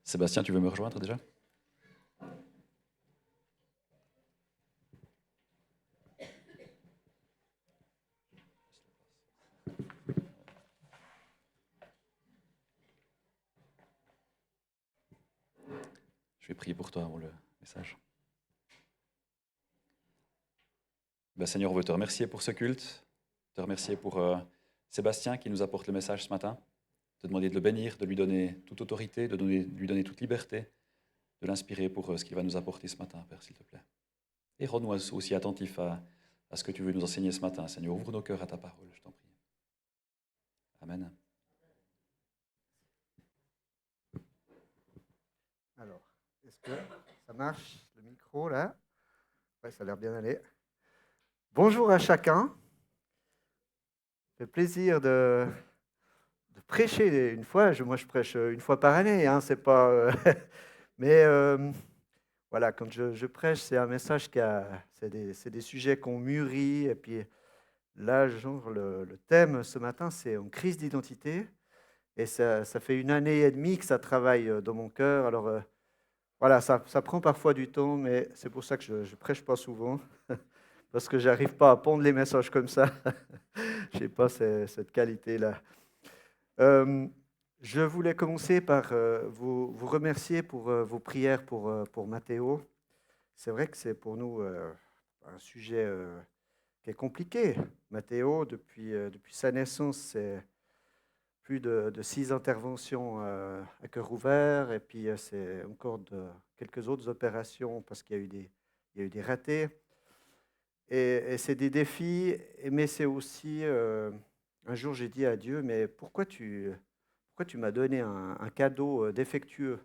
Sébastien, tu veux me rejoindre déjà? Je vais prier pour toi avant le message. Seigneur, on veut te remercier pour ce culte, te remercier pour Sébastien qui nous apporte le message ce matin, te demander de le bénir, de lui donner toute autorité, de lui donner toute liberté, de l'inspirer pour ce qu'il va nous apporter ce matin, Père, s'il te plaît. Et rends-nous aussi attentifs à ce que tu veux nous enseigner ce matin, Seigneur. Ouvre nos cœurs à ta parole, je t'en prie. Amen. Alors, est-ce que ça marche, le micro, là? Ouais, ça a l'air bien aller. Bonjour à chacun. Ça fait plaisir de prêcher une fois. Moi, je prêche une fois par année, hein, c'est pas... mais voilà, quand je prêche, c'est un message c'est des sujets qu'on mûrit. Et puis là, genre, le thème ce matin, c'est une crise d'identité. Et ça fait 1 année et demie que ça travaille dans mon cœur. Alors, voilà, ça prend parfois du temps, mais c'est pour ça que je ne prêche pas souvent, parce que j'arrive pas à pondre les messages comme ça. Je n'ai pas cette qualité-là. Euh, je voulais commencer par vous remercier pour vos prières pour Mathéo. C'est vrai que c'est pour nous un sujet qui est compliqué. Mathéo, depuis sa naissance, c'est plus de 6 interventions à cœur ouvert, et puis c'est encore quelques autres opérations parce il y a eu des ratés. Et c'est des défis, mais c'est aussi, un jour j'ai dit à Dieu, mais pourquoi tu m'as donné un cadeau défectueux?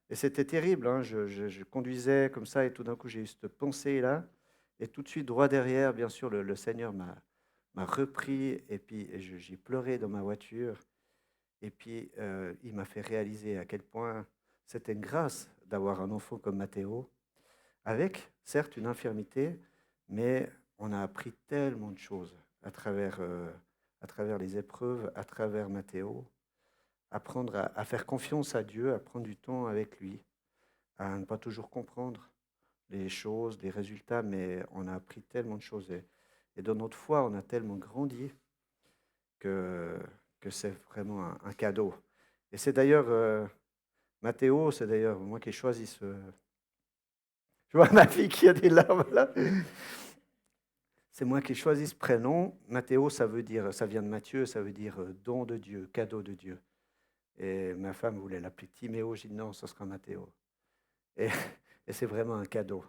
Et c'était terrible, hein, je conduisais comme ça et tout d'un coup j'ai eu cette pensée-là, et tout de suite droit derrière, bien sûr, le Seigneur m'a repris, et puis j'ai pleuré dans ma voiture. Et puis, il m'a fait réaliser à quel point c'était une grâce d'avoir un enfant comme Mathéo, avec certes une infirmité, mais on a appris tellement de choses à travers les épreuves, à travers Mathéo, apprendre à faire confiance à Dieu, à prendre du temps avec lui, à ne pas toujours comprendre les choses, les résultats, mais on a appris tellement de choses. Et dans notre foi, on a tellement grandi que, que c'est vraiment un cadeau. Et c'est d'ailleurs, Mathéo, c'est d'ailleurs moi qui ai choisi ce... Je vois ma fille qui a des larmes là. C'est moi qui ai choisi ce prénom. Mathéo, ça veut dire, ça vient de Matthieu, ça veut dire don de Dieu, cadeau de Dieu. Et ma femme voulait l'appeler Timéo, j'ai dit non, ce sera Mathéo. Et, et c'est vraiment un cadeau.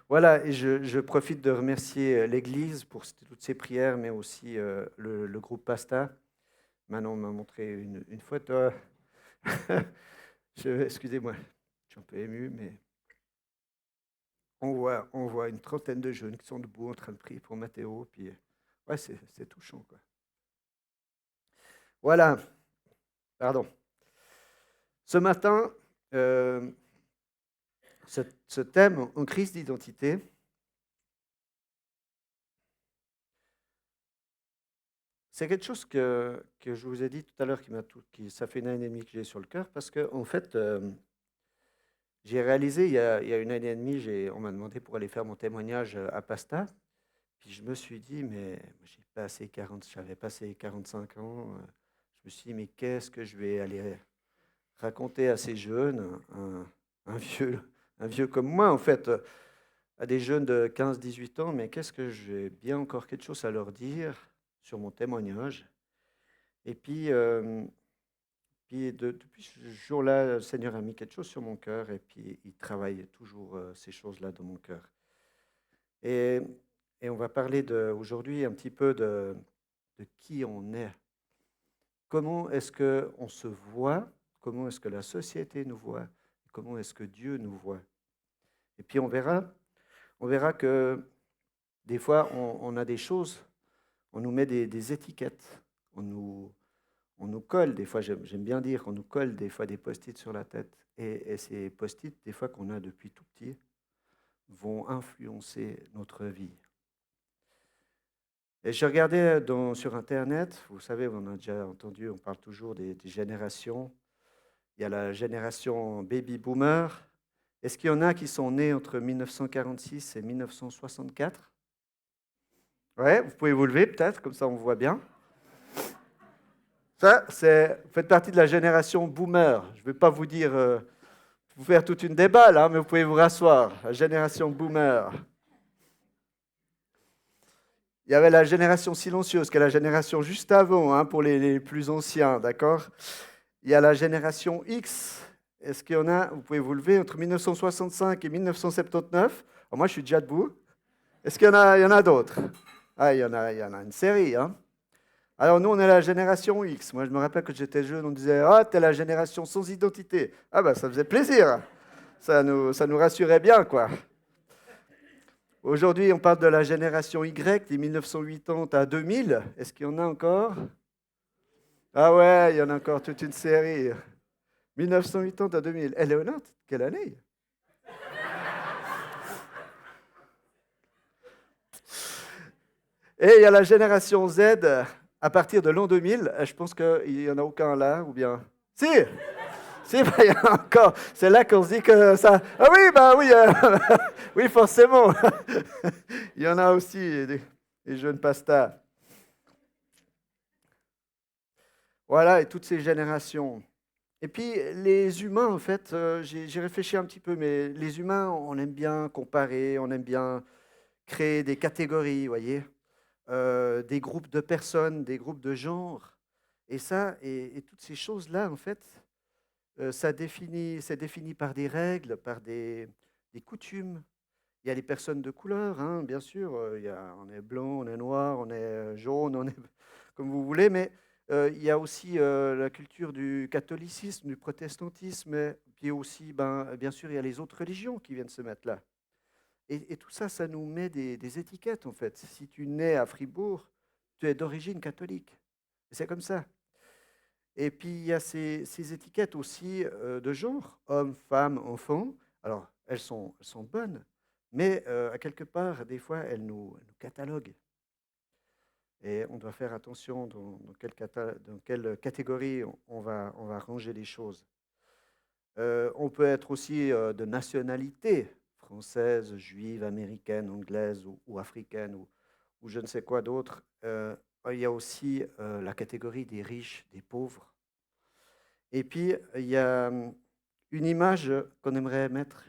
Voilà, et je profite de remercier l'Église pour toutes ces prières, mais aussi le groupe Pasta. Manon m'a montré une photo. Excusez-moi, je suis un peu ému, mais on voit une trentaine de jeunes qui sont debout en train de prier pour Mathéo. Puis, ouais, c'est touchant, quoi. Voilà, pardon. Ce matin, euh, ce thème, en crise d'identité, c'est quelque chose que je vous ai dit tout à l'heure ça fait 1 année et demie que j'ai sur le cœur, parce que en fait, j'ai réalisé il y a 1 année et demie, on m'a demandé pour aller faire mon témoignage à Pasta. Puis je me suis dit, mais j'avais passé 45 ans. Je me suis dit, mais qu'est-ce que je vais aller raconter à ces jeunes, un vieux, un vieux comme moi, en fait, à des jeunes de 15-18 ans, mais qu'est-ce que j'ai bien encore quelque chose à leur dire sur mon témoignage. Et puis, depuis ce jour-là, le Seigneur a mis quelque chose sur mon cœur, et puis il travaille toujours ces choses-là dans mon cœur. Et, et on va parler aujourd'hui un petit peu de qui on est. Comment est-ce qu'on se voit? Comment est-ce que la société nous voit? Comment est-ce que Dieu nous voit? Et puis on verra que des fois on a des choses, on nous met des étiquettes, on nous colle, des fois j'aime bien dire qu'on nous colle des fois des post-it sur la tête. Et ces post-it, des fois qu'on a depuis tout petit, vont influencer notre vie. Et je regardais sur Internet, vous savez, on a déjà entendu, on parle toujours des générations. Il y a la génération baby boomer. Est-ce qu'il y en a qui sont nés entre 1946 et 1964? Ouais, vous pouvez vous lever peut-être, comme ça on voit bien. Ça, vous faites partie de la génération boomer. Je ne vais pas vous dire, vous faire toute une déballe, hein, mais vous pouvez vous rasseoir. La génération boomer. Il y avait la génération silencieuse, qui est la génération juste avant, hein, pour les plus anciens, d'accord? Il y a la génération X. Est-ce qu'il y en a, vous pouvez vous lever, entre 1965 et 1979? Alors moi, je suis déjà debout. Est-ce qu'il y en a d'autres? Ah, il y en a une série, hein? Alors nous, on est la génération X. Moi, je me rappelle que j'étais jeune, on disait « Ah, t'es la génération sans identité. » Ah ben, ça faisait plaisir. Ça nous rassurait bien, quoi. Aujourd'hui, on parle de la génération Y, des 1980 à 2000. Est-ce qu'il y en a encore? Ah ouais, il y en a encore toute une série. 1980 à 2000. Eh, Léonard, quelle année? Et il y a la génération Z à partir de l'an 2000. Je pense qu'il n'y en a aucun là, ou bien... Si! Si, bah, il y en a encore. C'est là qu'on se dit que ça... Ah oui, bah oui, oui, forcément. Il y en a aussi, des jeunes pastas. Voilà, et toutes ces générations. Et puis, les humains, en fait, j'ai réfléchi un petit peu, mais les humains, on aime bien comparer, on aime bien créer des catégories, vous voyez, des groupes de personnes, des groupes de genres. Et ça, et toutes ces choses-là, en fait, c'est défini par des règles, par des coutumes. Il y a les personnes de couleur, hein, bien sûr. On est blanc, on est noir, on est jaune, on est comme vous voulez, mais il y a aussi la culture du catholicisme, du protestantisme, et puis aussi, bien sûr, il y a les autres religions qui viennent se mettre là. Et tout ça, ça nous met des étiquettes, en fait. Si tu nais à Fribourg, tu es d'origine catholique. Et c'est comme ça. Et puis, il y a ces étiquettes aussi de genre, homme, femme, enfant. Alors, elles sont bonnes, mais à quelque part, des fois, elles nous cataloguent. Et on doit faire attention dans quelle catégorie on va ranger les choses. On peut être aussi de nationalité, française, juive, américaine, anglaise ou africaine, ou je ne sais quoi d'autre. Il y a aussi la catégorie des riches, des pauvres. Et puis, il y a une image qu'on aimerait mettre.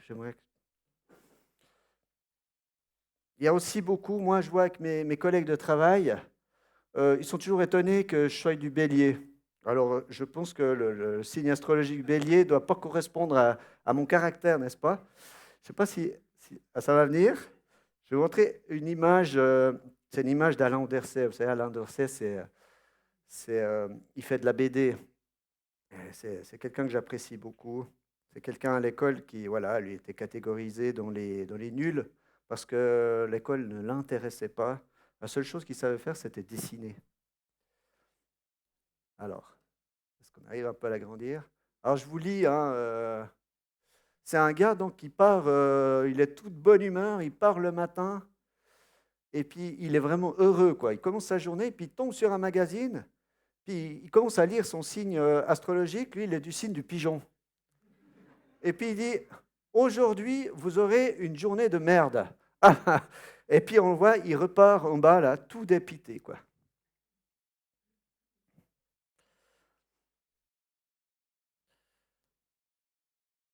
Il y a aussi beaucoup, moi je vois avec mes collègues de travail, ils sont toujours étonnés que je sois du bélier. Alors, je pense que le signe astrologique bélier ne doit pas correspondre à mon caractère, n'est-ce pas? Je ne sais pas si ça va venir. Je vais vous montrer une image, c'est une image d'Alain Andersey. Vous savez, Alain Andersey, il fait de la BD. C'est quelqu'un que j'apprécie beaucoup. C'est quelqu'un à l'école qui, voilà, lui était catégorisé dans les nuls parce que l'école ne l'intéressait pas. La seule chose qu'il savait faire, c'était dessiner. Alors, est-ce qu'on arrive un peu à l'agrandir? Alors, je vous lis, hein, c'est un gars donc qui part, il est toute bonne humeur, il part le matin, et puis il est vraiment heureux, quoi. Il commence sa journée, puis il tombe sur un magazine, puis il commence à lire son signe astrologique. Lui, il est du signe du pigeon. Et puis il dit, aujourd'hui, vous aurez une journée de merde. Et puis on le voit, il repart en bas, là, tout dépité, quoi.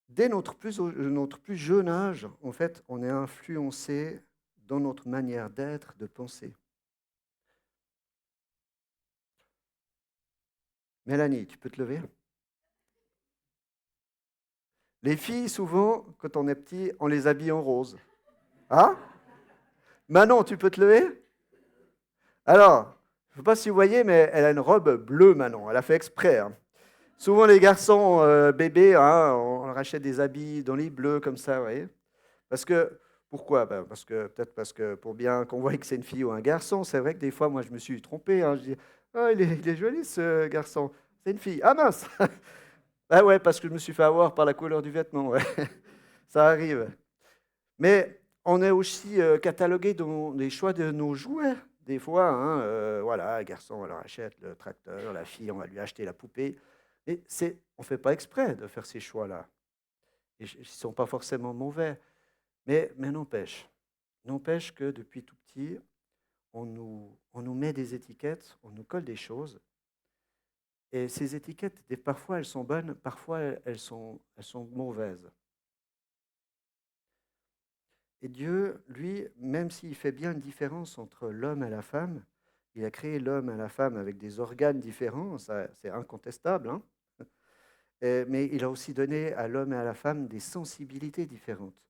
Dès notre plus jeune âge, en fait, on est influencé dans notre manière d'être, de penser. Mélanie, tu peux te lever? Les filles, souvent, quand on est petit, on les habille en rose. Hein? Manon, tu peux te lever? Alors, je ne sais pas si vous voyez, mais elle a une robe bleue, Manon. Elle a fait exprès, hein. Souvent, les garçons bébés, hein, on leur achète des habits dans les bleus, comme ça, vous voyez. Pourquoi? Peut-être parce que pour bien qu'on voie que c'est une fille ou un garçon. C'est vrai que des fois, moi, je me suis trompé, hein. Je dis, ah, il est joli, ce garçon. C'est une fille. Ah mince! Ah ouais, parce que je me suis fait avoir par la couleur du vêtement, ouais. Ça arrive. Mais on est aussi catalogué dans les choix de nos jouets. Des fois, hein, voilà, le garçon, on leur achète le tracteur, la fille, on va lui acheter la poupée. Et on ne fait pas exprès de faire ces choix-là. Et ils ne sont pas forcément mauvais. Mais n'empêche que depuis tout petit, on nous met des étiquettes, on nous colle des choses. Et ces étiquettes, parfois elles sont bonnes, parfois elles sont mauvaises. Et Dieu, lui, même s'il fait bien une différence entre l'homme et la femme, il a créé l'homme et la femme avec des organes différents, ça, c'est incontestable, hein. Mais il a aussi donné à l'homme et à la femme des sensibilités différentes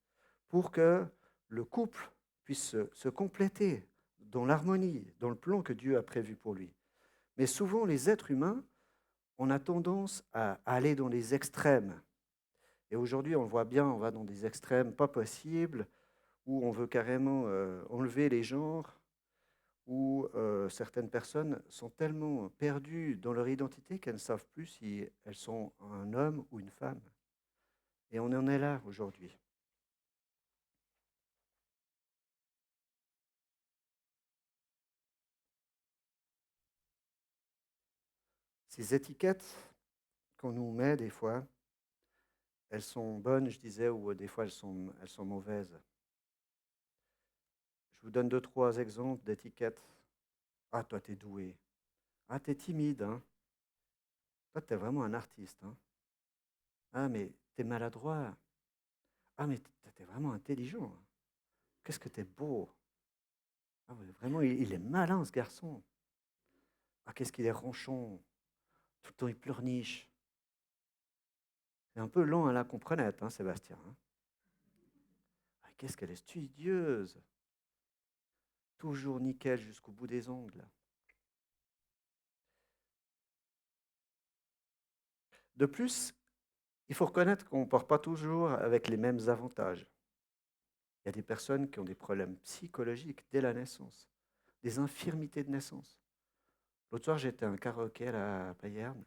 pour que le couple puisse se compléter dans l'harmonie, dans le plan que Dieu a prévu pour lui. Mais souvent, les êtres humains, on a tendance à aller dans les extrêmes. Et aujourd'hui, on le voit bien, on va dans des extrêmes pas possibles, où on veut carrément enlever les genres, où certaines personnes sont tellement perdues dans leur identité qu'elles ne savent plus si elles sont un homme ou une femme. Et on en est là aujourd'hui. Ces étiquettes qu'on nous met des fois, elles sont bonnes, je disais, ou des fois elles sont mauvaises. Je vous donne 2, 3 exemples d'étiquettes. Ah, toi, t'es doué. Ah, t'es timide, hein. Toi, t'es vraiment un artiste, hein. Ah, mais t'es maladroit. Ah, mais t'es vraiment intelligent, hein. Qu'est-ce que t'es beau. Ah, ouais, vraiment, il est malin, ce garçon. Ah, qu'est-ce qu'il est ronchon. Tout le temps, il pleurniche. C'est un peu lent à la comprenette, hein, Sébastien, hein. Ah, qu'est-ce qu'elle est studieuse. Toujours nickel jusqu'au bout des ongles. De plus, il faut reconnaître qu'on ne part pas toujours avec les mêmes avantages. Il y a des personnes qui ont des problèmes psychologiques dès la naissance, des infirmités de naissance. L'autre soir, j'étais à un karaoké à Payerne.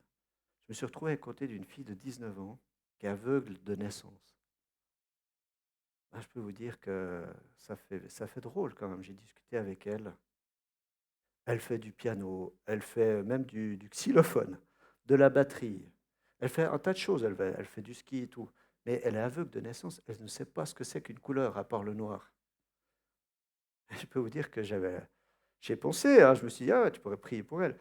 Je me suis retrouvé à côté d'une fille de 19 ans qui est aveugle de naissance. Ah, je peux vous dire que ça fait drôle quand même. J'ai discuté avec elle. Elle fait du piano, elle fait même du xylophone, de la batterie. Elle fait un tas de choses. Elle fait du ski et tout. Mais elle est aveugle de naissance. Elle ne sait pas ce que c'est qu'une couleur à part le noir. Je peux vous dire que j'ai pensé, hein, je me suis dit, ah, tu pourrais prier pour elle.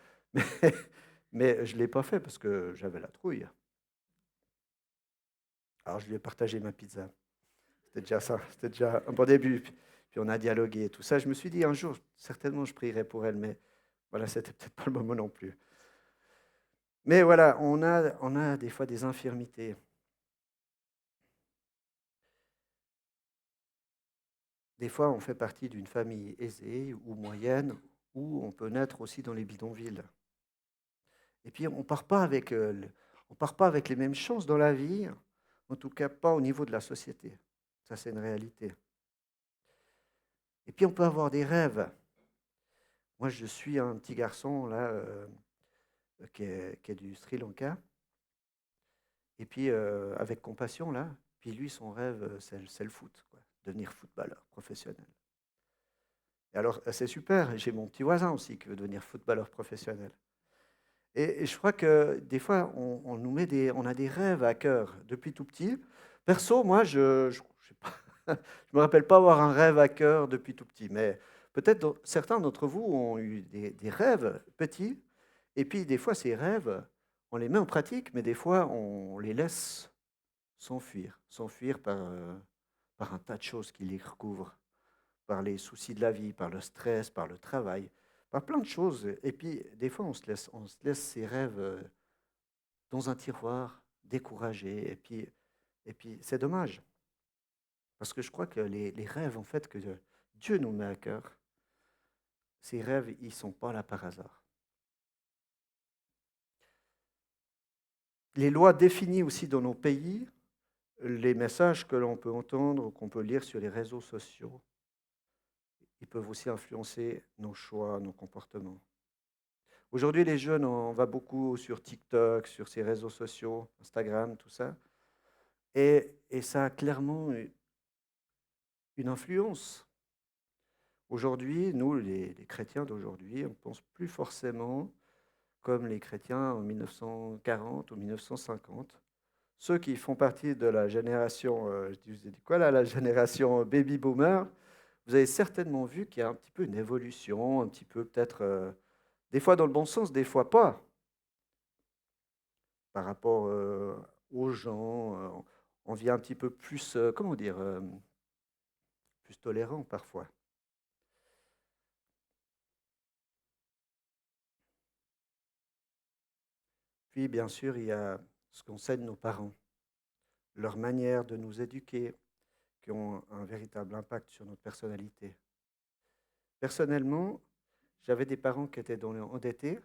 Mais je ne l'ai pas fait parce que j'avais la trouille. Alors je lui ai partagé ma pizza. C'était déjà ça, c'était déjà un bon début. Puis on a dialogué et tout ça. Je me suis dit, un jour, certainement, je prierai pour elle, mais voilà, c'était peut-être pas le moment non plus. Mais voilà, on a des fois des infirmités. Des fois, on fait partie d'une famille aisée ou moyenne, ou on peut naître aussi dans les bidonvilles. Et puis, on part pas avec les mêmes chances dans la vie, en tout cas pas au niveau de la société. Ça, c'est une réalité. Et puis, on peut avoir des rêves. Moi, je suis un petit garçon là qui est du Sri Lanka, et puis avec compassion là. Puis lui, son rêve, c'est le foot, quoi, devenir footballeur professionnel. Et alors, c'est super. J'ai mon petit voisin aussi qui veut devenir footballeur professionnel. Et je crois que des fois, on nous met on a des rêves à cœur depuis tout petit. Perso, moi, je sais pas, je me rappelle pas avoir un rêve à cœur depuis tout petit, mais peut-être certains d'entre vous ont eu des rêves petits, et puis des fois, ces rêves, on les met en pratique, mais des fois, on les laisse s'enfuir par un tas de choses qui les recouvrent, par les soucis de la vie, par le stress, par le travail, par plein de choses. Et puis, des fois, on se laisse ces rêves dans un tiroir, découragés. Et puis c'est dommage. Parce que je crois que les rêves, en fait, que Dieu nous met à cœur, ces rêves, ils ne sont pas là par hasard. Les lois définissent aussi dans nos pays les messages que l'on peut entendre ou qu'on peut lire sur les réseaux sociaux. Ils peuvent aussi influencer nos choix, nos comportements. Aujourd'hui, les jeunes, on va beaucoup sur TikTok, sur ces réseaux sociaux, Instagram, tout ça. Et ça a clairement une influence. Aujourd'hui, nous, les chrétiens d'aujourd'hui, on ne pense plus forcément comme les chrétiens en 1940 ou 1950. Ceux qui font partie de la génération, je vous ai dit quoi là, la génération baby boomer, vous avez certainement vu qu'il y a un petit peu une évolution, un petit peu peut-être, des fois dans le bon sens, des fois pas, par rapport aux gens. On vient un petit peu plus, comment dire, plus tolérant parfois. Puis, bien sûr, il y a ce qu'enseignent nos parents, leur manière de nous éduquer, qui ont un véritable impact sur notre personnalité. Personnellement, j'avais des parents qui étaient endettés,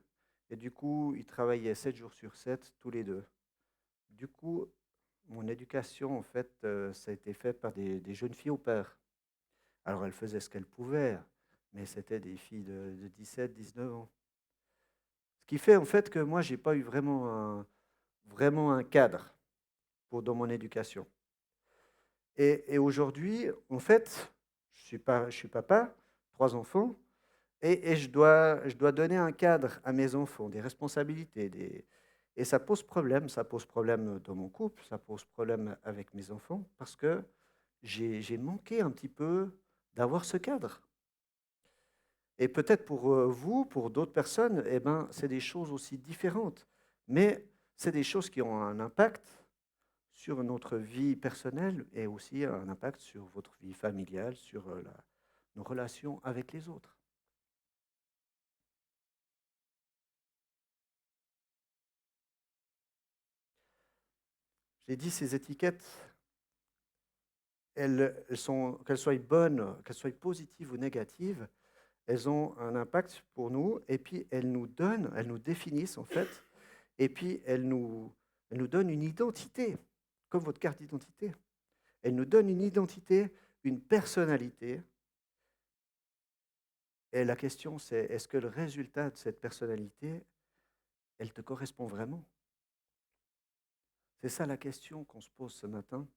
et du coup, ils travaillaient 7 jours sur 7, tous les deux. Du coup, mon éducation, en fait, ça a été fait par des jeunes filles au père. Alors, elles faisaient ce qu'elles pouvaient, mais c'était des filles de 17, 19 ans. Ce qui fait, en fait, que moi, je n'ai pas eu vraiment un cadre dans mon éducation. Et aujourd'hui, en fait, je suis papa, 3 enfants, et je dois donner un cadre à mes enfants, des responsabilités. Et ça pose problème. Ça pose problème dans mon couple, ça pose problème avec mes enfants, parce que j'ai manqué un petit peu d'avoir ce cadre. Et peut-être pour vous, pour d'autres personnes, eh ben, c'est des choses aussi différentes. Mais c'est des choses qui ont un impact sur notre vie personnelle et aussi un impact sur votre vie familiale, sur nos relations avec les autres. J'ai dit ces étiquettes, qu'elles soient bonnes, qu'elles soient positives ou négatives, elles ont un impact pour nous et puis elles nous définissent en fait, et puis elles nous donnent une identité, comme votre carte d'identité. Elles nous donnent une identité, une personnalité. Et la question c'est, est-ce que le résultat de cette personnalité, elle te correspond vraiment? C'est ça la question qu'on se pose ce matin.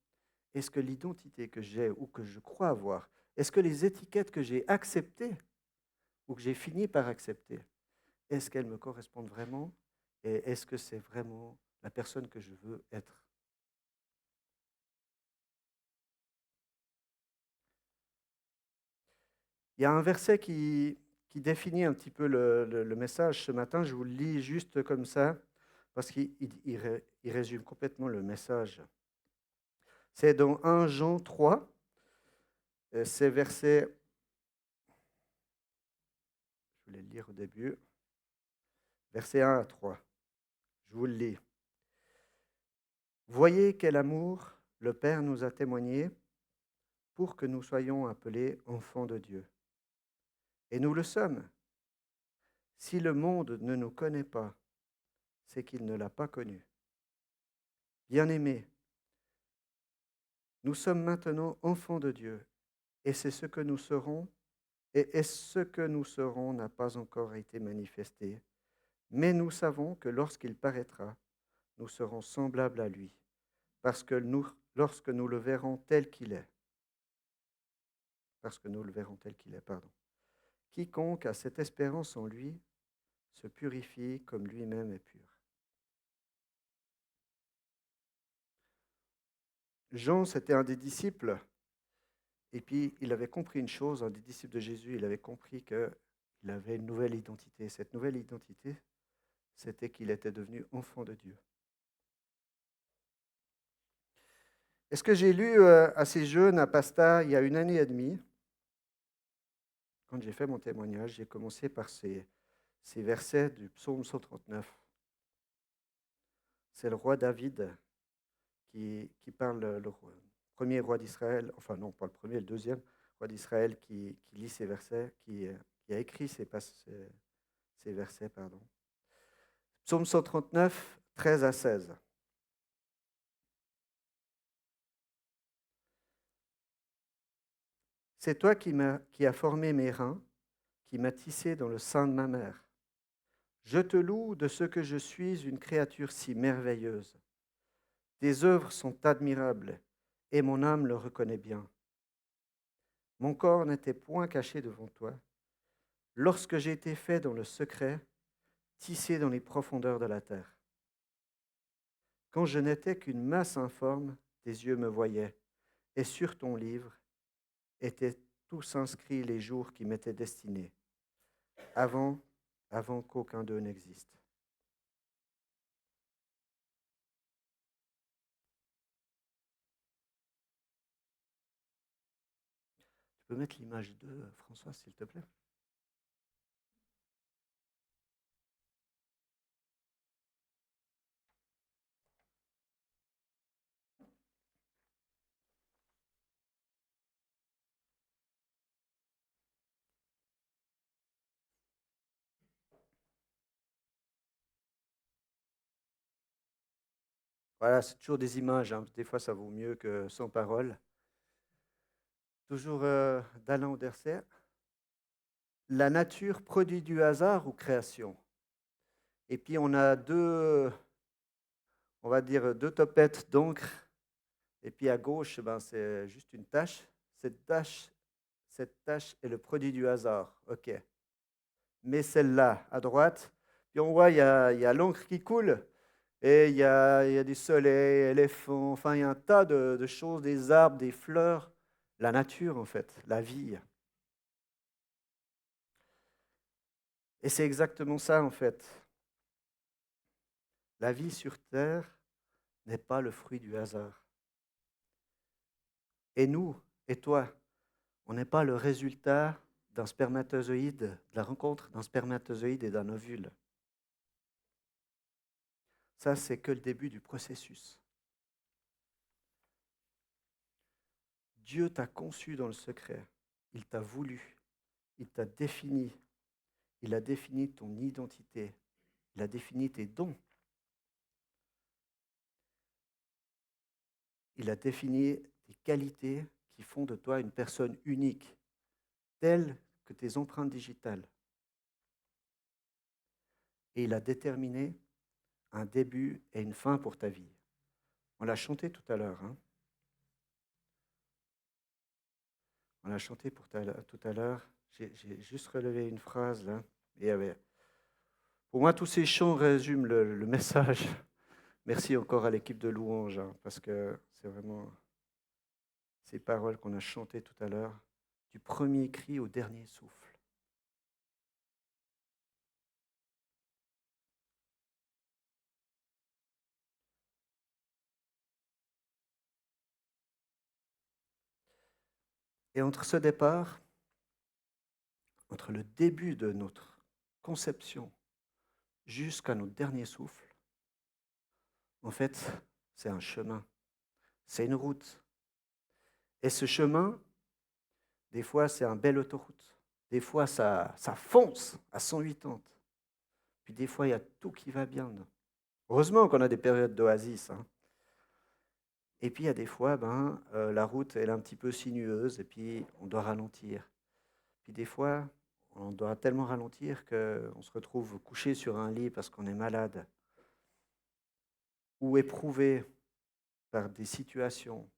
Est-ce que l'identité que j'ai ou que je crois avoir, est-ce que les étiquettes que j'ai acceptées ou que j'ai fini par accepter, est-ce qu'elles me correspondent vraiment et est-ce que c'est vraiment la personne que je veux être? Il y a un verset qui définit un petit peu le message ce matin. Je vous le lis juste comme ça parce qu'il résume complètement le message. C'est dans 1 Jean 3, c'est verset, je voulais le lire au début, verset 1 à 3. Je vous le lis. Voyez quel amour le Père nous a témoigné pour que nous soyons appelés enfants de Dieu. Et nous le sommes. Si le monde ne nous connaît pas, c'est qu'il ne l'a pas connu. Bien-aimés, nous sommes maintenant enfants de Dieu, et c'est ce que nous serons, et ce que nous serons n'a pas encore été manifesté, mais nous savons que lorsqu'il paraîtra, nous serons semblables à lui, parce que lorsque nous le verrons tel qu'il est, pardon. Quiconque a cette espérance en lui se purifie comme lui-même est pur. Jean, c'était un des disciples, et puis il avait compris une chose, un des disciples de Jésus, il avait compris qu'il avait une nouvelle identité. Cette nouvelle identité, c'était qu'il était devenu enfant de Dieu. Est-ce que j'ai lu assez jeune à Pasta, il y a 1 année et demie, quand j'ai fait mon témoignage, j'ai commencé par ces versets du psaume 139. C'est le roi David qui parle, premier roi d'Israël, enfin non, pas le premier, le deuxième roi d'Israël qui lit ces versets, qui a écrit ces versets, pardon. Psaume 139, 13 à 16. C'est toi qui as formé mes reins, qui m'as tissé dans le sein de ma mère. Je te loue de ce que je suis une créature si merveilleuse. Tes œuvres sont admirables, et mon âme le reconnaît bien. Mon corps n'était point caché devant toi. Lorsque j'ai été fait dans le secret, tissé dans les profondeurs de la terre. Quand je n'étais qu'une masse informe, tes yeux me voyaient, et sur ton livre étaient tous inscrits les jours qui m'étaient destinés, avant, avant qu'aucun d'eux n'existe. Tu peux mettre l'image de François, s'il te plaît? Voilà, c'est toujours des images, hein. Des fois ça vaut mieux que sans parole. Toujours d'Alain Derset. La nature produit du hasard ou création? Et puis on a on va dire deux topettes d'encre. Et puis à gauche, ben, c'est juste une tache. Cette tache est le produit du hasard. OK. Mais celle-là, à droite, puis on voit, il y a l'encre qui coule. Et il y a du soleil, éléphants, enfin, il y a un tas de choses, des arbres, des fleurs, la nature, en fait, la vie. Et c'est exactement ça, en fait. La vie sur Terre n'est pas le fruit du hasard. Et nous, et toi, on n'est pas le résultat d'un spermatozoïde, de la rencontre d'un spermatozoïde et d'un ovule. Ça, c'est que le début du processus. Dieu t'a conçu dans le secret. Il t'a voulu. Il t'a défini. Il a défini ton identité. Il a défini tes dons. Il a défini tes qualités qui font de toi une personne unique, telle que tes empreintes digitales. Et il a déterminé un début et une fin pour ta vie. On l'a chanté tout à l'heure. Hein. On l'a chanté tout à l'heure. J'ai juste relevé une phrase là. Pour moi, tous ces chants résument le message. Merci encore à l'équipe de louanges, hein, parce que c'est vraiment ces paroles qu'on a chantées tout à l'heure, du premier cri au dernier souffle. Et entre ce départ, entre le début de notre conception jusqu'à notre dernier souffle, en fait, c'est un chemin, c'est une route. Et ce chemin, des fois, c'est un bel autoroute. Des fois, ça fonce à 180. Puis des fois, il y a tout qui va bien. Heureusement qu'on a des périodes d'oasis. Hein. Et puis, il y a des fois, la route, elle est un petit peu sinueuse et puis on doit ralentir. Puis des fois, on doit tellement ralentir qu'on se retrouve couché sur un lit parce qu'on est malade ou éprouvé par des situations.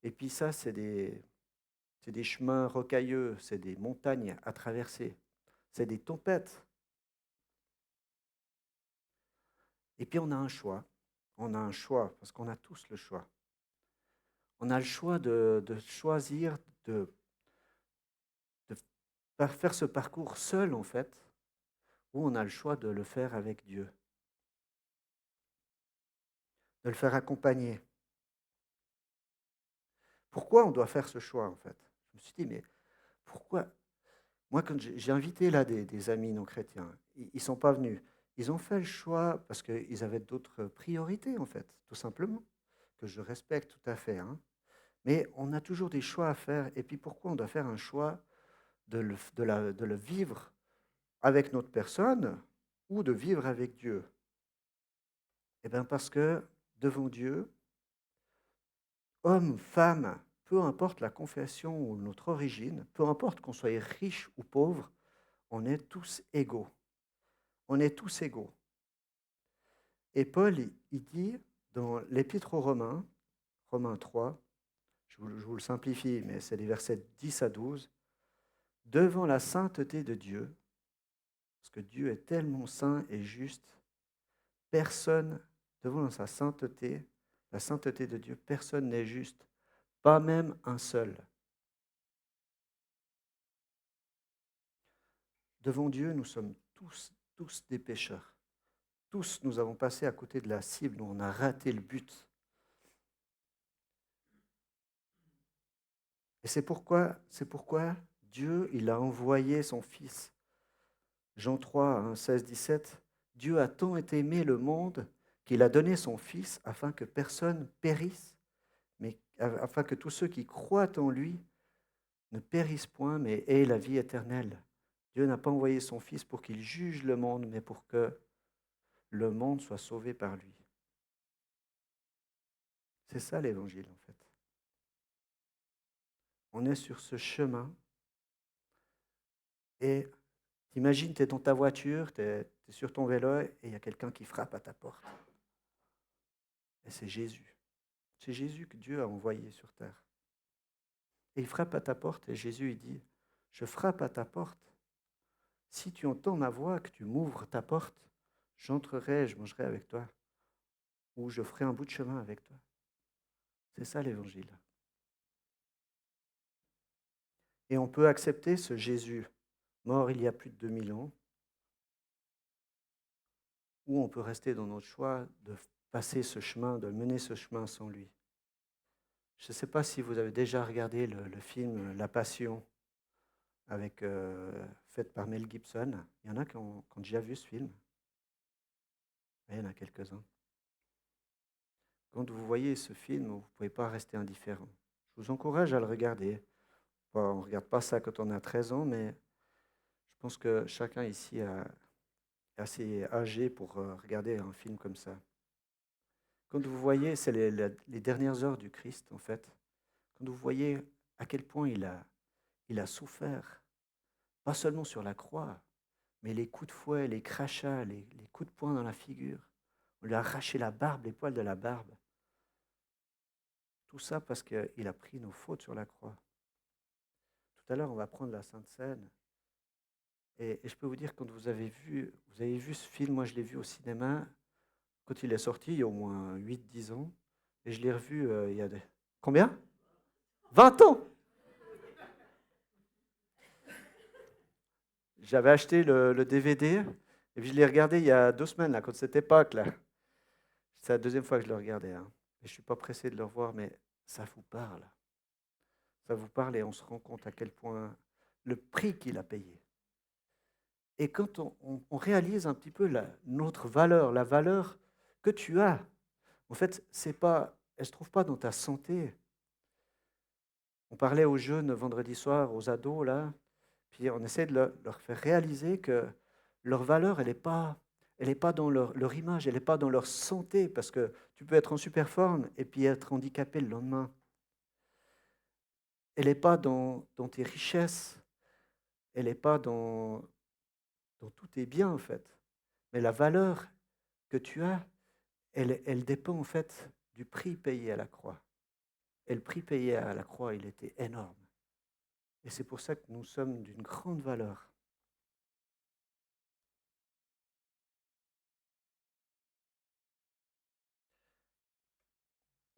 Et puis ça, c'est des chemins rocailleux, c'est des montagnes à traverser, c'est des tempêtes. Et puis on a un choix. On a un choix, parce qu'on a tous le choix. On a le choix de choisir de faire ce parcours seul, en fait, ou on a le choix de le faire avec Dieu, de le faire accompagner. Pourquoi on doit faire ce choix, en fait? Je me suis dit, mais pourquoi? Moi, quand j'ai invité là des amis non chrétiens, ils ne sont pas venus. Ils ont fait le choix parce qu'ils avaient d'autres priorités, en fait, tout simplement, que je respecte tout à fait. Hein. Mais on a toujours des choix à faire. Et puis pourquoi on doit faire un choix de le vivre avec notre personne ou de vivre avec Dieu? Eh bien parce que devant Dieu, homme, femme, peu importe la confession ou notre origine, peu importe qu'on soit riche ou pauvre, on est tous égaux. On est tous égaux. Et Paul, il dit dans l'Épître aux Romains, Romains 3, je vous le simplifie, mais c'est les versets 10 à 12, devant la sainteté de Dieu, Parce que Dieu est tellement saint et juste, personne, devant sa sainteté, la sainteté de Dieu, personne n'est juste, pas même un seul. Devant Dieu, nous sommes tous des pécheurs. Tous, nous avons passé à côté de la cible, nous, on a raté le but. Et c'est pourquoi Dieu, il a envoyé son Fils. Jean 3, 16, 17, Dieu a tant aimé le monde qu'il a donné son Fils afin que personne périsse, mais afin que tous ceux qui croient en lui ne périssent point, mais aient la vie éternelle. Dieu n'a pas envoyé son Fils pour qu'il juge le monde, mais pour que le monde soit sauvé par lui. C'est ça l'évangile, en fait. On est sur ce chemin et t'imagines, tu es dans ta voiture, tu es sur ton vélo et il y a quelqu'un qui frappe à ta porte. Et c'est Jésus. C'est Jésus que Dieu a envoyé sur terre. Et il frappe à ta porte et Jésus il dit, je frappe à ta porte. Si tu entends ma voix, que tu m'ouvres ta porte, j'entrerai, je mangerai avec toi. Ou je ferai un bout de chemin avec toi. C'est ça l'évangile. Et on peut accepter ce Jésus, mort il y a plus de 2000 ans, ou on peut rester dans notre choix de passer ce chemin, de mener ce chemin sans lui. Je ne sais pas si vous avez déjà regardé le film La Passion, fait par Mel Gibson. Il y en a qui ont déjà vu ce film. Il y en a quelques-uns. Quand vous voyez ce film, vous ne pouvez pas rester indifférent. Je vous encourage à le regarder. Bon, on ne regarde pas ça quand on a 13 ans, mais je pense que chacun ici est assez âgé pour regarder un film comme ça. Quand vous voyez, c'est les dernières heures du Christ, en fait. Quand vous voyez à quel point il a souffert, pas seulement sur la croix, mais les coups de fouet, les crachats, les coups de poing dans la figure. On lui a arraché la barbe, les poils de la barbe. Tout ça parce qu'il a pris nos fautes sur la croix. Tout à l'heure, on va prendre la Sainte Seine. Et je peux vous dire, quand vous avez vu ce film, moi je l'ai vu au cinéma, quand il est sorti, il y a au moins 8-10 ans. Et je l'ai revu il y a Combien 20 ans. J'avais acheté le DVD, et puis je l'ai regardé il y a 2 semaines, là, quand c'était Pâques. Là. C'est la deuxième fois que je le regardais. Hein. Et je ne suis pas pressé de le revoir, mais ça vous parle. Ça vous parle et on se rend compte à quel point le prix qu'il a payé. Et quand on réalise un petit peu notre valeur, la valeur que tu as, en fait, elle ne se trouve pas dans ta santé. On parlait aux jeunes vendredi soir, aux ados, là, puis on essaie de leur faire réaliser que leur valeur, elle n'est pas dans leur image, elle n'est pas dans leur santé, parce que tu peux être en super forme et puis être handicapé le lendemain. Elle n'est pas dans tes richesses, elle n'est pas dans tous tes biens, en fait. Mais la valeur que tu as, elle dépend, en fait, du prix payé à la croix. Et le prix payé à la croix, il était énorme. Et c'est pour ça que nous sommes d'une grande valeur.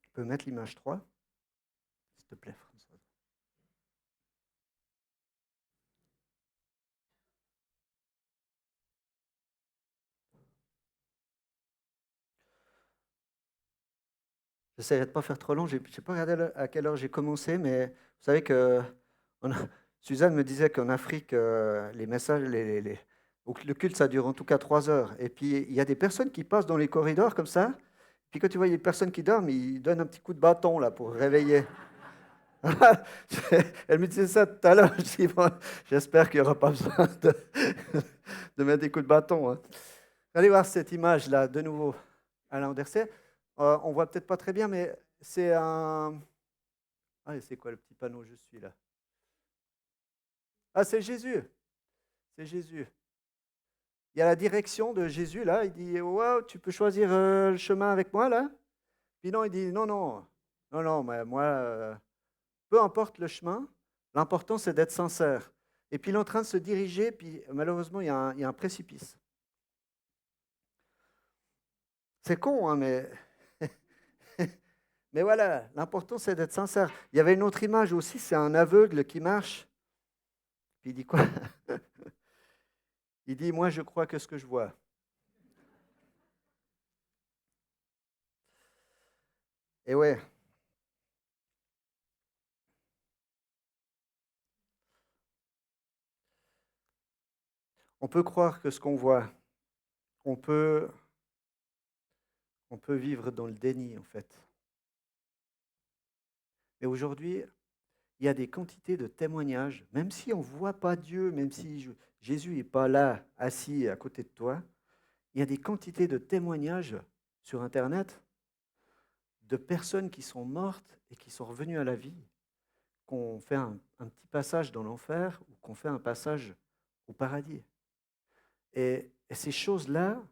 Tu peux mettre l'image 3, s'il te plaît, François. J'essaierai de ne pas faire trop long. Je n'ai pas regardé à quelle heure j'ai commencé, mais vous savez que Suzanne me disait qu'en Afrique, les messages, le culte, ça dure en tout cas 3 heures. Et puis, il y a des personnes qui passent dans les corridors comme ça. Puis quand tu vois les personnes qui dorment, ils donnent un petit coup de bâton là, pour réveiller. Elle me disait ça tout à l'heure. Je dis, bon, j'espère qu'il n'y aura pas besoin de mettre des coups de bâton. Hein. Allez voir cette image-là, de nouveau, Alain Anderset. On voit peut-être pas très bien, mais c'est un... Ah, c'est quoi le petit panneau? Je suis là. Ah, c'est Jésus. C'est Jésus. Il y a la direction de Jésus, là. Il dit, wow, tu peux choisir le chemin avec moi, là. Puis non, il dit, non, mais moi, peu importe le chemin, l'important, c'est d'être sincère. Et puis il est en train de se diriger, puis malheureusement, il y a un précipice. C'est con, hein, mais... mais voilà, l'important, c'est d'être sincère. Il y avait une autre image aussi, c'est un aveugle qui marche. Puis il dit quoi? Il dit, moi, je crois que ce que je vois. Et ouais. On peut croire que ce qu'on voit, on peut vivre dans le déni, en fait. Mais aujourd'hui, il y a des quantités de témoignages, même si on ne voit pas Dieu, même si Jésus n'est pas là, assis à côté de toi, il y a des quantités de témoignages sur Internet de personnes qui sont mortes et qui sont revenues à la vie, qu'on fait un petit passage dans l'enfer ou qu'on fait un passage au paradis. Et ces choses-là,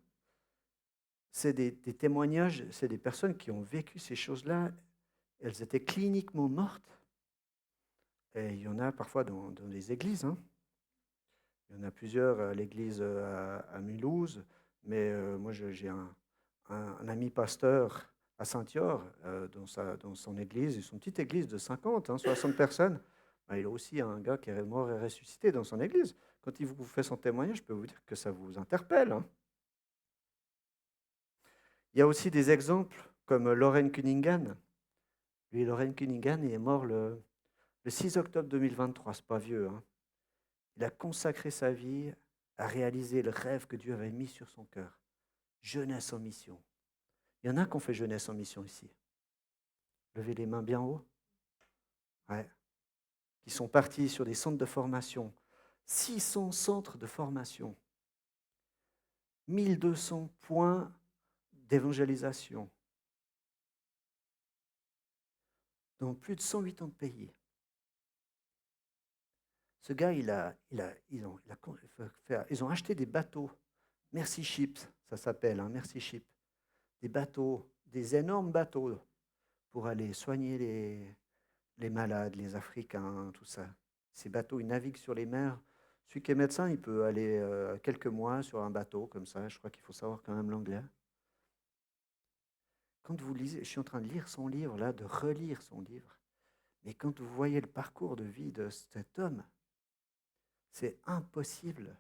c'est des témoignages, c'est des personnes qui ont vécu ces choses-là. Elles étaient cliniquement mortes. Et il y en a parfois dans les églises. Hein. Il y en a plusieurs à l'église à Mulhouse. Mais moi, j'ai un ami pasteur à Saint-Yor, dans son église, son petite église de 50, 60 personnes. Ben, il a aussi un gars qui est mort et ressuscité dans son église. Quand il vous fait son témoignage, je peux vous dire que ça vous interpelle. Hein. Il y a aussi des exemples comme Loren Cunningham. Lui, Loren Cunningham, il est mort le 6 octobre 2023, c'est pas vieux. Hein. Il a consacré sa vie à réaliser le rêve que Dieu avait mis sur son cœur. Jeunesse en mission. Il y en a qui ont fait jeunesse en mission ici. Levez les mains bien haut. Ouais. Qui sont partis sur des centres de formation. 600 centres de formation. 1200 points d'évangélisation. Dans plus de 180 pays. Ce gars, ils ont acheté des bateaux. Mercy Ships, ça s'appelle, hein, Mercy Ship. Des bateaux, des énormes bateaux pour aller soigner les malades, les Africains, tout ça. Ces bateaux, ils naviguent sur les mers. Celui qui est médecin, il peut aller quelques mois sur un bateau comme ça. Je crois qu'il faut savoir quand même l'anglais. Quand vous lisez, je suis en train de lire son livre, là, de relire son livre. Mais quand vous voyez le parcours de vie de cet homme, c'est impossible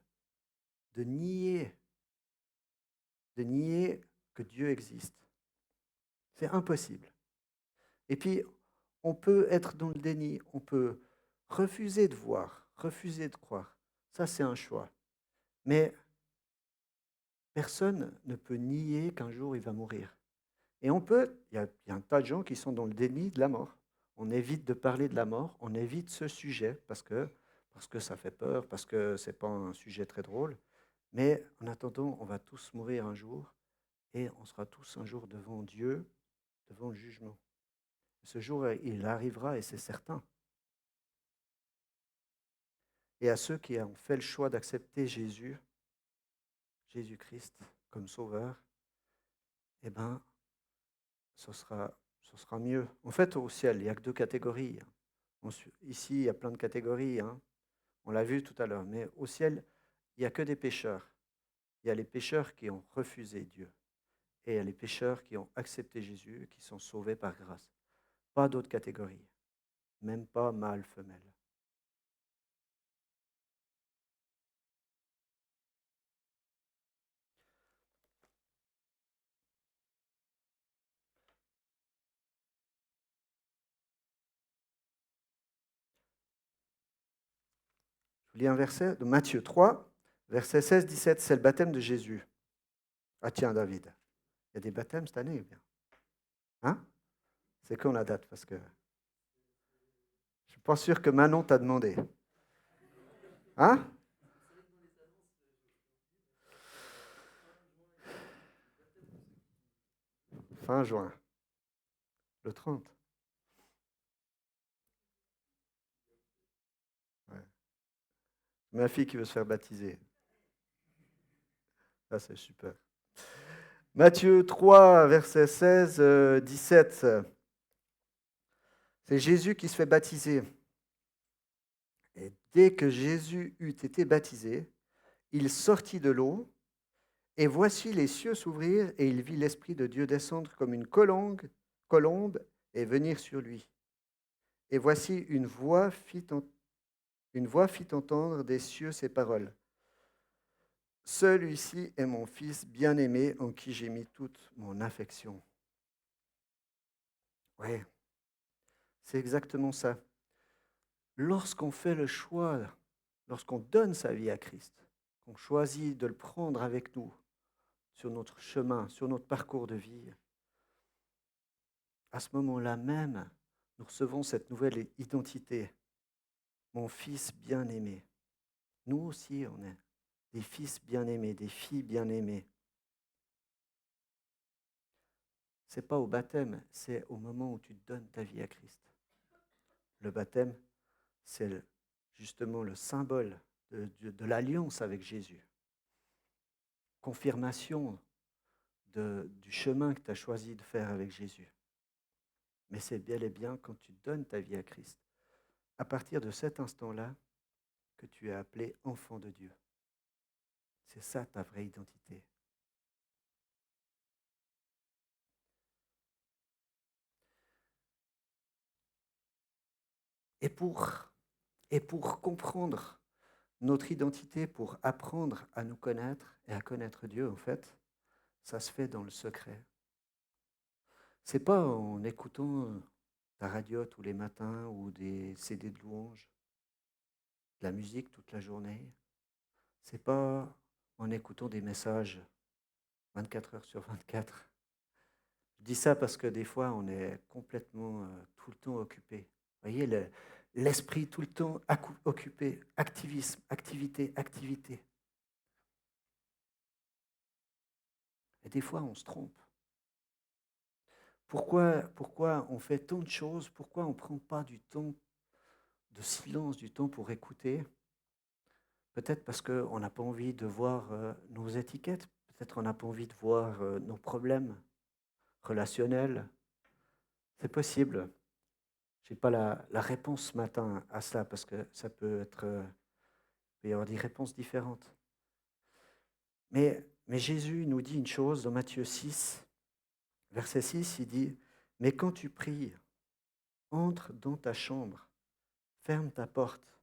de nier que Dieu existe. C'est impossible. Et puis, on peut être dans le déni, on peut refuser de voir, refuser de croire. Ça, c'est un choix. Mais personne ne peut nier qu'un jour il va mourir. Et il y a un tas de gens qui sont dans le déni de la mort. On évite de parler de la mort, on évite ce sujet parce que ça fait peur, parce que ce n'est pas un sujet très drôle. Mais en attendant, on va tous mourir un jour et on sera tous un jour devant Dieu, devant le jugement. Ce jour, il arrivera et c'est certain. Et à ceux qui ont fait le choix d'accepter Jésus-Christ comme sauveur, eh bien, ce sera mieux. En fait, au ciel, il n'y a que deux catégories. Ici, il y a plein de catégories. Hein. On l'a vu tout à l'heure. Mais au ciel, il n'y a que des pécheurs. Il y a les pécheurs qui ont refusé Dieu. Et il y a les pécheurs qui ont accepté Jésus, qui sont sauvés par grâce. Pas d'autres catégories. Même pas mâle, femelle. Je vous lis un verset de Matthieu 3, verset 16-17. C'est le baptême de Jésus. Ah tiens, David. Il y a des baptêmes cette année, bien. Hein? C'est quand la date? Parce que je ne suis pas sûr que Manon t'a demandé. Hein? Fin juin. Le 30. Ouais. Ma fille qui veut se faire baptiser. Ça, c'est super. Matthieu 3, verset 16, 17. C'est Jésus qui se fait baptiser. Et Dès que Jésus eut été baptisé, il sortit de l'eau, et voici les cieux s'ouvrir, et il vit l'Esprit de Dieu descendre comme une colombe et venir sur lui. Et voici une voix fit entendre des cieux ces paroles. Celui-ci est mon Fils bien-aimé en qui j'ai mis toute mon affection. Oui, c'est exactement ça. Lorsqu'on fait le choix, lorsqu'on donne sa vie à Christ, qu'on choisit de le prendre avec nous sur notre chemin, sur notre parcours de vie, à ce moment-là même, nous recevons cette nouvelle identité. Mon Fils bien-aimé. Nous aussi, on est des fils bien-aimés, des filles bien-aimées. Ce n'est pas au baptême, c'est au moment où tu donnes ta vie à Christ. Le baptême, c'est justement le symbole de l'alliance avec Jésus. Confirmation du chemin que tu as choisi de faire avec Jésus. Mais c'est bel et bien quand tu donnes ta vie à Christ, à partir de cet instant-là, que tu es appelé enfant de Dieu. C'est ça ta vraie identité. Et pour comprendre notre identité, pour apprendre à nous connaître et à connaître Dieu, en fait, ça se fait dans le secret. C'est pas en écoutant la radio tous les matins ou des CD de louanges, de la musique toute la journée. C'est pas en écoutant des messages 24 heures sur 24. Je dis ça parce que des fois, on est complètement tout le temps occupé. Vous voyez, l'esprit tout le temps occupé, activisme, activité, activité. Et des fois, on se trompe. Pourquoi on fait tant de choses? Pourquoi on ne prend pas du temps de silence, du temps pour écouter? Peut-être parce qu'on n'a pas envie de voir nos étiquettes. Peut-être qu'on n'a pas envie de voir nos problèmes relationnels. C'est possible. Je n'ai pas la réponse ce matin à cela parce que ça peut être... il peut y avoir des réponses différentes. Mais Jésus nous dit une chose dans Matthieu 6, verset 6, il dit, « Mais quand tu pries, entre dans ta chambre, ferme ta porte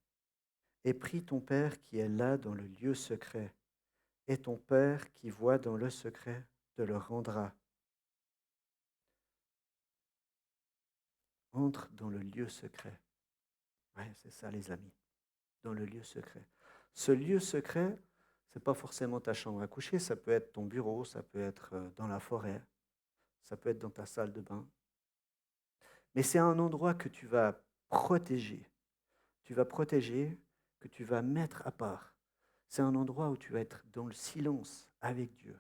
et prie ton Père qui est là dans le lieu secret. Et ton Père qui voit dans le secret te le rendra. » Entre dans le lieu secret. Ouais, c'est ça les amis, dans le lieu secret. Ce lieu secret, ce n'est pas forcément ta chambre à coucher, ça peut être ton bureau, ça peut être dans la forêt, ça peut être dans ta salle de bain. Mais c'est un endroit que tu vas protéger. Tu vas protéger, que tu vas mettre à part. C'est un endroit où tu vas être dans le silence avec Dieu,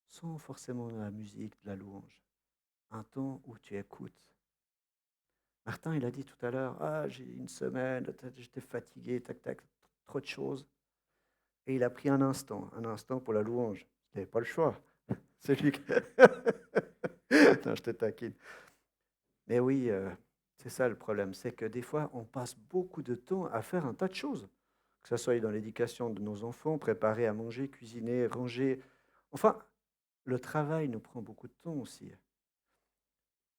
sans forcément de la musique, de la louange. Un temps où tu écoutes. Martin, il a dit tout à l'heure, « Ah, j'ai une semaine, j'étais fatigué, tac, tac, trop de choses. » Et il a pris un instant pour la louange. Il n'avait pas le choix. C'est lui qui... Non, je te taquine. Mais oui, c'est ça le problème, c'est que des fois, on passe beaucoup de temps à faire un tas de choses. Que ce soit dans l'éducation de nos enfants, préparer à manger, cuisiner, ranger. Enfin, le travail nous prend beaucoup de temps aussi.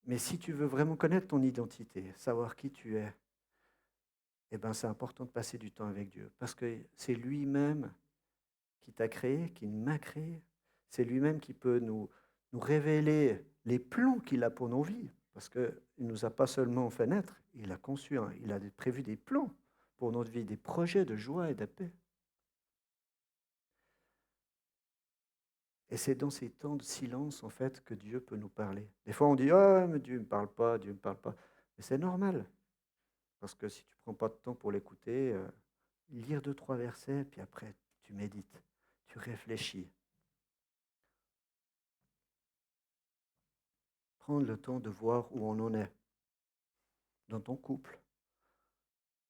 Mais si tu veux vraiment connaître ton identité, savoir qui tu es, eh ben, c'est important de passer du temps avec Dieu. Parce que c'est lui-même qui t'a créé, qui m'a créé. C'est lui-même qui peut nous révéler les plans qu'il a pour nos vies. Parce qu'il ne nous a pas seulement fait naître, il a conçu, il a prévu des plans pour notre vie, des projets de joie et de paix. Et c'est dans ces temps de silence, en fait, que Dieu peut nous parler. Des fois, on dit « Ah, mais Dieu ne me parle pas, Dieu ne me parle pas. » Mais c'est normal. Parce que si tu ne prends pas de temps pour l'écouter, lire 2, 3 versets, puis après, tu médites, tu réfléchis. Prendre le temps de voir où on en est. Dans ton couple,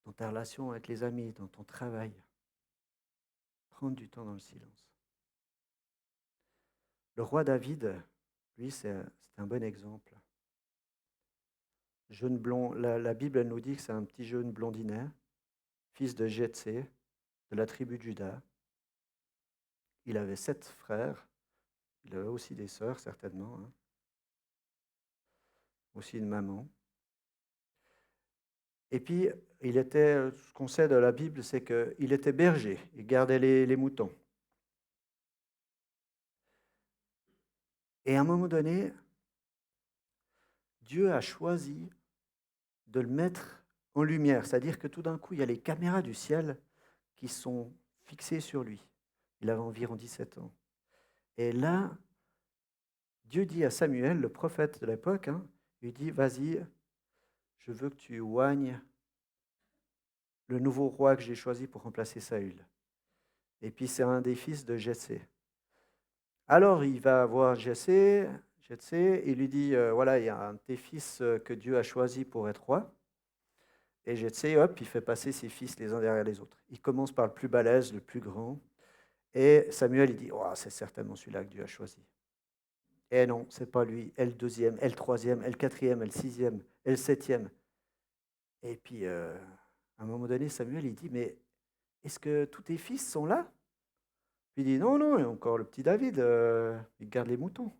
dans ta relation avec les amis, dans ton travail. Prendre du temps dans le silence. Le roi David, lui, c'est un bon exemple. Jeune blond, la Bible, elle nous dit que c'est un petit jeune blondinet, fils de Jetsé, de la tribu de Juda. Il avait 7 frères. Il avait aussi des sœurs, certainement, hein. Aussi une maman. Et puis, ce qu'on sait de la Bible, c'est qu'il était berger. Il gardait les moutons. Et à un moment donné, Dieu a choisi de le mettre en lumière. C'est-à-dire que tout d'un coup, il y a les caméras du ciel qui sont fixées sur lui. Il avait environ 17 ans. Et là, Dieu dit à Samuel, le prophète de l'époque, hein, il dit, vas-y, je veux que tu oignes le nouveau roi que j'ai choisi pour remplacer Saül. Et puis c'est un des fils de Jessé. Alors il va voir Jessé, il lui dit, voilà, il y a un de tes fils que Dieu a choisi pour être roi. Et Jessé, hop, il fait passer ses fils les uns derrière les autres. Il commence par le plus balèze, le plus grand. Et Samuel, il dit, oh, c'est certainement celui-là que Dieu a choisi. Et non, c'est pas lui. Et le deuxième, et le troisième, et le quatrième, et le sixième, et le septième. Et puis, à un moment donné, Samuel, il dit, mais est-ce que tous tes fils sont là? Puis il dit, non, non, il y a encore le petit David, il garde les moutons.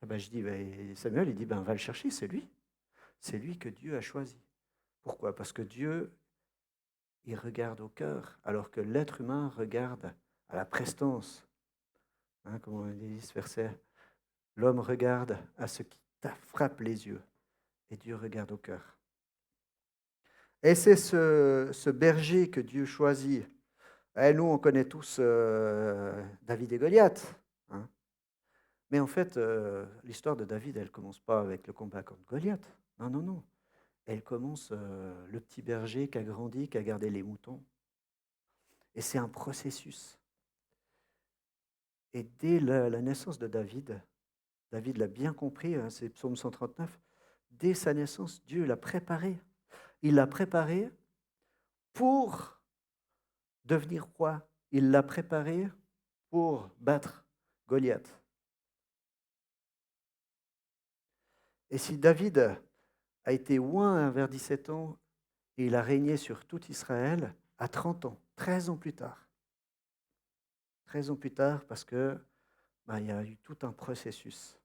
Ah ben, je dis, ben, Samuel, il dit, ben, va le chercher, c'est lui. C'est lui que Dieu a choisi. Pourquoi? Parce que Dieu, il regarde au cœur, alors que l'être humain regarde à la prestance. Hein, comme on dit ce verset, l'homme regarde à ce qui frappe les yeux, et Dieu regarde au cœur. Et c'est ce berger que Dieu choisit. Et nous, on connaît tous David et Goliath. Hein. Mais en fait, l'histoire de David, elle ne commence pas avec le combat contre Goliath. Non, non, non. Elle commence le petit berger qui a grandi, qui a gardé les moutons. Et c'est un processus. Et dès la naissance de David, David l'a bien compris, hein, c'est Psaume 139, dès sa naissance, Dieu l'a préparé. Il l'a préparé pour devenir roi. Il l'a préparé pour battre Goliath. Et si David a été oint vers 17 ans et il a régné sur tout Israël à 30 ans, 13 ans plus tard. 13 ans plus tard parce que il y a eu tout un processus.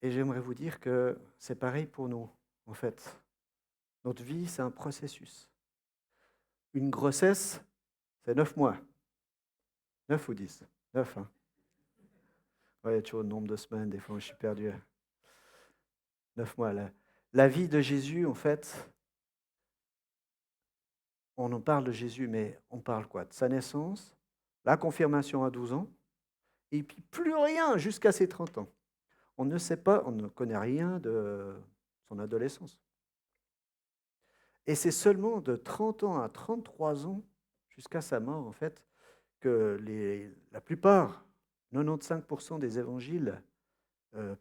Et j'aimerais vous dire que c'est pareil pour nous, en fait. Notre vie, c'est un processus. Une grossesse, c'est 9 mois. 9 ou 10? 9, hein? Ouais, il y a toujours le nombre de semaines, des fois je suis perdu. 9 mois. La vie de Jésus, en fait, on en parle de Jésus, mais on parle quoi? De sa naissance, la confirmation à 12 ans, et puis plus rien jusqu'à ses 30 ans. On ne sait pas, on ne connaît rien de son adolescence. Et c'est seulement de 30 ans à 33 ans, jusqu'à sa mort, en fait, que la plupart, 95% des évangiles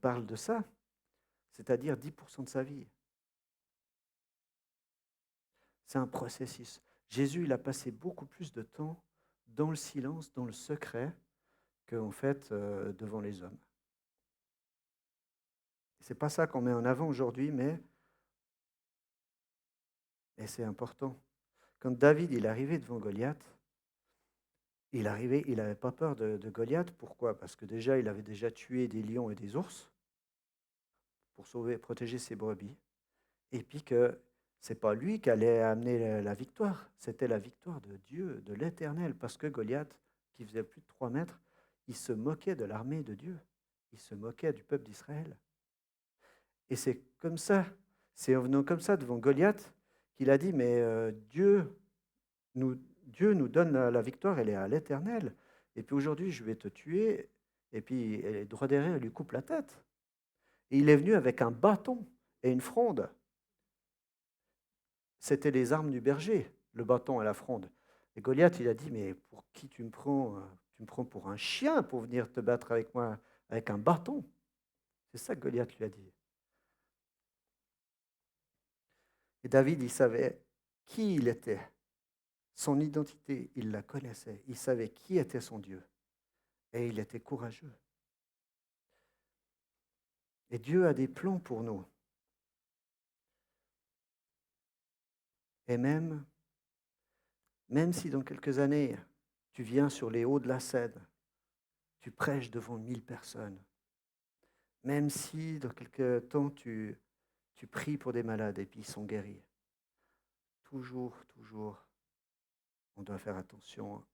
parlent de ça, c'est-à-dire 10% de sa vie. C'est un processus. Jésus, il a passé beaucoup plus de temps dans le silence, dans le secret, qu'en fait devant les hommes. Ce n'est pas ça qu'on met en avant aujourd'hui, mais c'est important. Quand David il est arrivé devant Goliath, il n'avait pas peur de Goliath. Pourquoi? Parce que déjà, il avait déjà tué des lions et des ours pour protéger ses brebis. Et puis que ce n'est pas lui qui allait amener la victoire, c'était la victoire de Dieu, de l'Éternel. Parce que Goliath, qui faisait plus de 3 mètres, il se moquait de l'armée de Dieu. Il se moquait du peuple d'Israël. Et c'est comme ça, c'est en venant comme ça devant Goliath qu'il a dit, mais Dieu nous donne la victoire, elle est à l'Éternel. Et puis aujourd'hui, je vais te tuer. Et puis, les droits derrière, il lui coupe la tête. Et il est venu avec un bâton et une fronde. C'était les armes du berger, le bâton et la fronde. Et Goliath, il a dit, mais pour qui tu me prends? Tu me prends pour un chien pour venir te battre avec moi avec un bâton. C'est ça que Goliath lui a dit. Et David, il savait qui il était. Son identité, il la connaissait. Il savait qui était son Dieu. Et il était courageux. Et Dieu a des plans pour nous. Et même si dans quelques années, tu viens sur les hauts de la scène, tu prêches devant 1000 personnes, même si dans quelques temps, tu pries pour des malades et puis ils sont guéris, toujours, on doit faire attention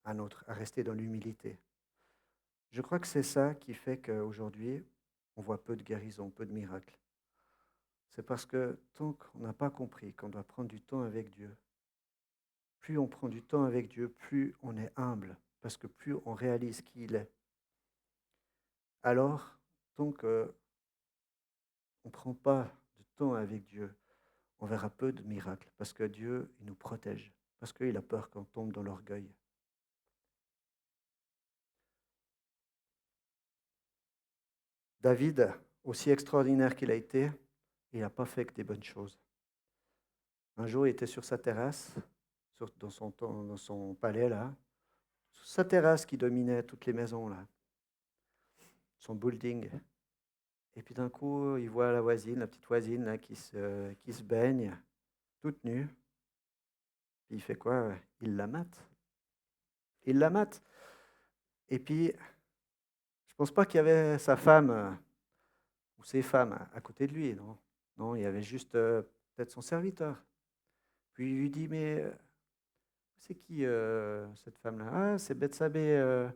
à rester dans l'humilité. Je crois que c'est ça qui fait qu'aujourd'hui, on voit peu de guérisons, peu de miracles. C'est parce que tant qu'on n'a pas compris qu'on doit prendre du temps avec Dieu, plus on prend du temps avec Dieu, plus on est humble, parce que plus on réalise qui il est. Alors, tant qu'on ne prend pas de temps avec Dieu, on verra peu de miracles, parce que Dieu, il nous protège, parce qu'il a peur qu'on tombe dans l'orgueil. David, aussi extraordinaire qu'il a été, il n'a pas fait que des bonnes choses. Un jour, il était sur sa terrasse, dans son palais, là, sur sa terrasse qui dominait toutes les maisons, là, son building. Et puis d'un coup, il voit la voisine, la petite voisine, là, qui se baigne, toute nue. Puis il fait quoi? Il la mate. Il la mate. Et puis, je pense pas qu'il y avait sa femme ou ses femmes à côté de lui, non. Non, il y avait juste peut-être son serviteur. Puis il lui dit, mais c'est qui cette femme-là? Ah, c'est Bethsabée,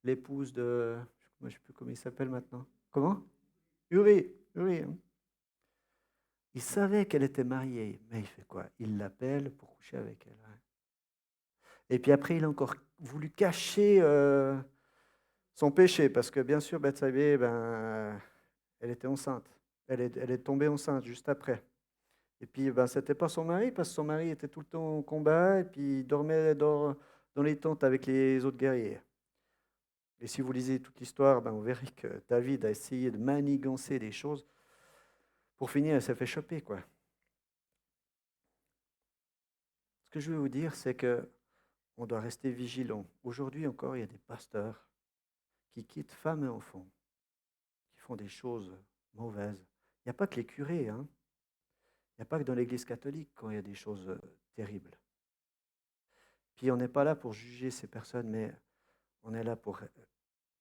l'épouse de... Moi, je ne sais plus comment il s'appelle maintenant. Comment? Uri. Uri. Hein. Il savait qu'elle était mariée, mais il fait quoi? Il l'appelle pour coucher avec elle. Hein. Et puis après, il a encore voulu cacher son péché, parce que bien sûr, Bethsabée, elle était enceinte. Elle est tombée enceinte juste après. Et puis, ce n'était pas son mari, parce que son mari était tout le temps au combat, et puis il dormait dans les tentes avec les autres guerriers. Et si vous lisez toute l'histoire, vous verrez que David a essayé de manigancer des choses. Pour finir, elle s'est fait choper, quoi. Ce que je veux vous dire, c'est que on doit rester vigilant. Aujourd'hui encore, il y a des pasteurs qui quittent femmes et enfants, qui font des choses mauvaises. Il n'y a pas que les curés, hein. Il n'y a pas que dans l'Église catholique quand il y a des choses terribles. Puis on n'est pas là pour juger ces personnes, mais on est là pour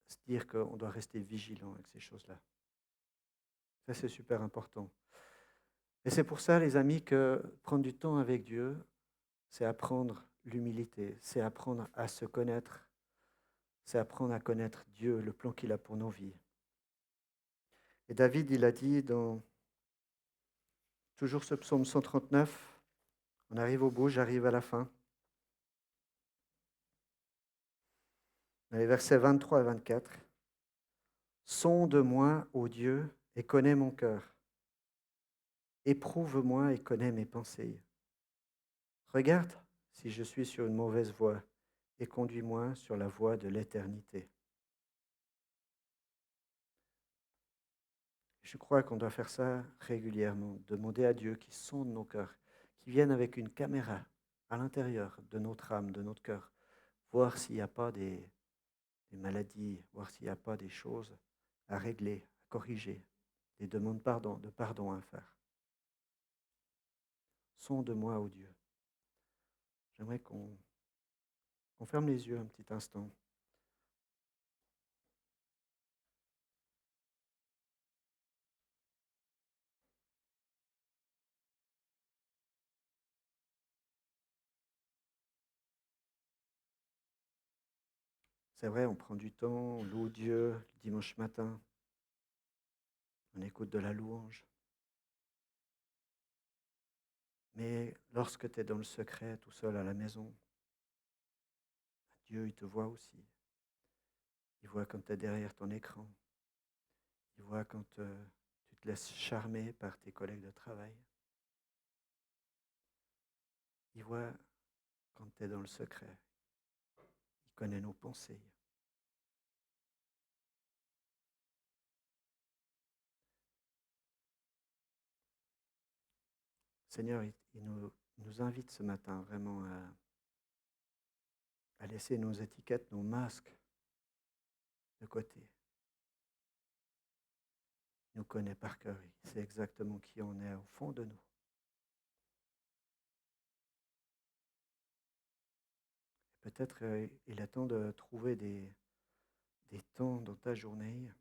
se dire qu'on doit rester vigilant avec ces choses-là. Ça, c'est super important. Et c'est pour ça, les amis, que prendre du temps avec Dieu, c'est apprendre l'humilité, c'est apprendre à se connaître, c'est apprendre à connaître Dieu, le plan qu'il a pour nos vies. Et David, il a dit dans toujours ce psaume 139, on arrive au bout, j'arrive à la fin, dans les versets 23 et 24, sonde-moi, ô Dieu, et connais mon cœur. Éprouve-moi et connais mes pensées. Regarde si je suis sur une mauvaise voie et conduis-moi sur la voie de l'éternité. Je crois qu'on doit faire ça régulièrement, demander à Dieu qu'il sonde nos cœurs, qu'il vienne avec une caméra à l'intérieur de notre âme, de notre cœur, voir s'il n'y a pas des maladies, voir s'il n'y a pas des choses à régler, à corriger, des demandes de pardon à faire. Sonde-moi, ô Dieu. J'aimerais qu'on ferme les yeux un petit instant. C'est vrai, on prend du temps, on loue Dieu le dimanche matin, on écoute de la louange. Mais lorsque tu es dans le secret, tout seul à la maison, Dieu, il te voit aussi. Il voit quand tu es derrière ton écran. Il voit quand tu te laisses charmer par tes collègues de travail. Il voit quand tu es dans le secret. Il connaît nos pensées. Seigneur, il nous invite ce matin vraiment à laisser nos étiquettes, nos masques de côté. Il nous connaît par cœur. Il sait exactement qui on est au fond de nous. peut-être il est temps de trouver des temps dans ta journée,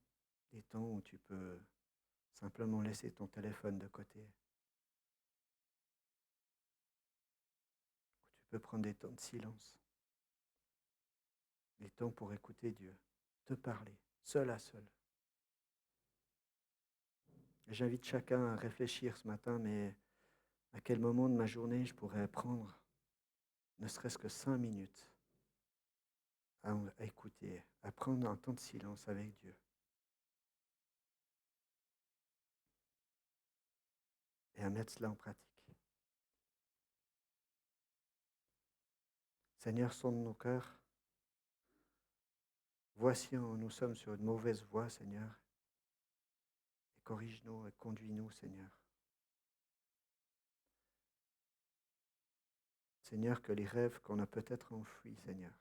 des temps où tu peux simplement laisser ton téléphone de côté, où tu peux prendre des temps de silence, des temps pour écouter Dieu, te parler, seul à seul. Et j'invite chacun à réfléchir ce matin, mais à quel moment de ma journée je pourrais prendre ne serait-ce que 5 minutes à écouter, à prendre un temps de silence avec Dieu. Et à mettre cela en pratique. Seigneur, sonde nos cœurs. Vois si nous sommes sur une mauvaise voie, Seigneur. Et corrige-nous et conduis-nous, Seigneur. Seigneur, que les rêves qu'on a peut-être enfouis, Seigneur,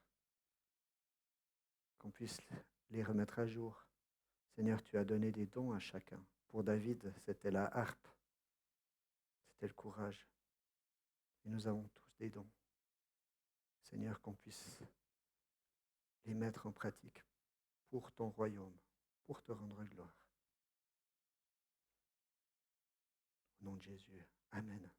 qu'on puisse les remettre à jour. Seigneur, tu as donné des dons à chacun. Pour David, c'était la harpe, c'était le courage. Et nous avons tous des dons. Seigneur, qu'on puisse les mettre en pratique pour ton royaume, pour te rendre gloire. Au nom de Jésus. Amen.